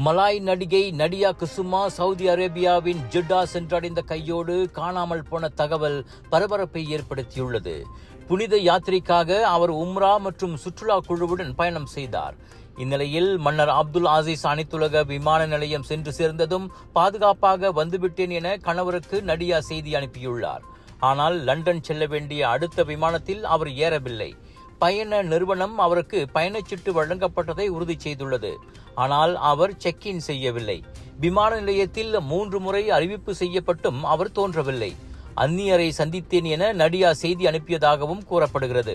Malay நடிகை நடியா Kusuma Saudi அரேபியாவின் ஜிட்டா சென்றடைந்த கையோடு காணாமல் போன தகவல் பரபரப்பை ஏற்படுத்தியுள்ளது. புனித யாத்திரைக்காக அவர் உம்ரா மற்றும் சுற்றுலா குழுவுடன் பயணம் செய்தார். இந்நிலையில் மன்னர் அப்துல் ஆசிஸ் அனைத்துலக விமான நிலையம் சென்று சேர்ந்ததும் பாதுகாப்பாக வந்துவிட்டேன் என கணவருக்கு நடியா செய்தி அனுப்பியுள்ளார். ஆனால் லண்டன் செல்ல வேண்டிய அடுத்த விமானத்தில் அவர் ஏறவில்லை. பயண நிறுவனம் அவருக்கு பயணச்சீட்டு வழங்கப்பட்டதை உறுதி செய்துள்ளது. ஆனால் அவர் செக் இன் செய்யவில்லை. விமான நிலையத்தில் 3 முறை அறிவிப்பு செய்யப்பட்டும் அவர் தோன்றவில்லை. அந்நியரை சந்தித்தேன் என நடியா செய்தி அனுப்பியதாகவும் கூறப்படுகிறது.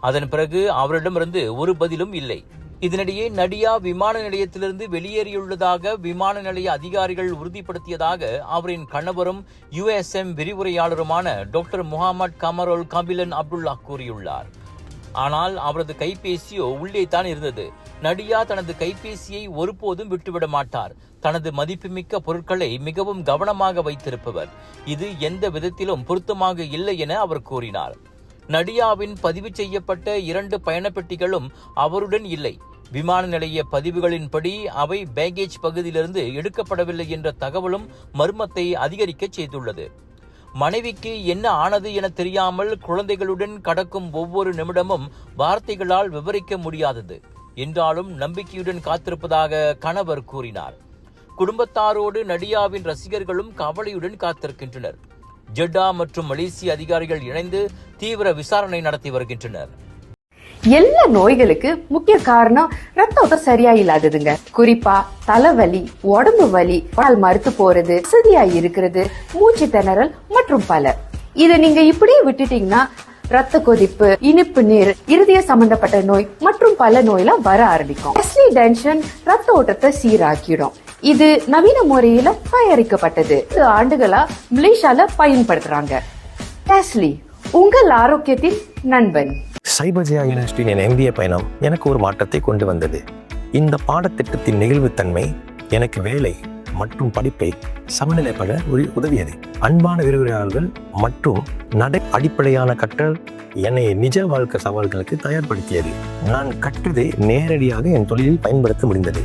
அதன் பிறகு அவரிடமிருந்து ஒரு பதிலும் இல்லை. இதனிடையே நடியா விமான நிலையத்திலிருந்து வெளியேறியுள்ளதாக விமான நிலைய அதிகாரிகள் உறுதிப்படுத்தியதாக அவரின் கணவரும் USM விரிவுரையாளருமான டாக்டர் முகமது கமருல் கபிலன் அப்துல்லா கூறியுள்ளார். ஆனால் அவரது கைபேசியோ உள்ளே தான் இருந்தது. நடியா தனது கைபேசியை ஒருபோதும் விட்டுவிட மாட்டார். தனது மதிப்புமிக்க பொருட்களை மிகவும் கவனமாக வைத்திருப்பவர். இது எந்த விதத்திலும் பொருத்தமாக இல்லை என அவர் கூறினார். நடியாவின் பதிவு செய்யப்பட்ட 2 பயணப்பெட்டிகளும் அவருடன் இல்லை. விமான நிலைய பதிவுகளின்படி அவை பேகேஜ் பகுதியிலிருந்து எடுக்கப்படவில்லை என்ற தகவலும் மர்மத்தை அதிகரிக்க செய்துள்ளது. மனைவிக்கு என்ன ஆனது என தெரியாமல் குழந்தைகளுடன் கடக்கும் ஒவ்வொரு நிமிடமும் வார்த்தைகளால் விவரிக்க முடியாதது என்றாலும் நம்பிக்கையுடன் காத்திருப்பதாக கணவர் கூறினார். குடும்பத்தாரோடு நடியாவின் ரசிகர்களும் கவலையுடன் காத்திருக்கின்றனர். ஜெட்டா மற்றும் மலேசிய அதிகாரிகள் இணைந்து தீவிர விசாரணை நடத்தி வருகின்றனர். எல்லா நோய்களுக்கு முக்கிய காரணம் ரத்த ஓட்டம் சரியா இல்லாததுங்க. குறிப்பா தலைவலி, உடம்பு வலி, கால் மறுத்து போறது, வசதியா இருக்கிறது, மூச்சு திணறல் மற்றும் பல. இத நீங்க இப்படியே விட்டுட்டீங்கன்னா ரத்த கொதிப்பு, இனிப்பு நீர், இருதய சம்பந்தப்பட்ட நோய் மற்றும் பல நோயெல்லாம் வர ஆரம்பிக்கும். டென்ஷன் ரத்த ஓட்டத்தை சீராக்கிடும். இது நவீன முறையில தயாரிக்கப்பட்டது. 2 ஆண்டுகளா மலேசியால பயன்படுத்துறாங்க. டெஸ்லி, உங்கள் ஆரோக்கியத்தின் நண்பன். சைபர்ஜியா யூனிவர்சிட்டியின் என் MBA பயணம் எனக்கு ஒரு மாற்றத்தை கொண்டு வந்தது. இந்த பாடத்திட்டத்தின் நெகிழ்வுத்தன்மை எனக்கு வேலை மற்றும் படிப்பை சமநிலைப்பட உதவியது. அன்பான விரிவுரையாளர்கள் மற்றும் அடிப்படையான கற்றல் என்னை நிஜ வாழ்க்கை சவால்களுக்கு தயார்படுத்தியது. நான் கற்றதை நேரடியாக என் தொழிலில் பயன்படுத்த முடிந்தது.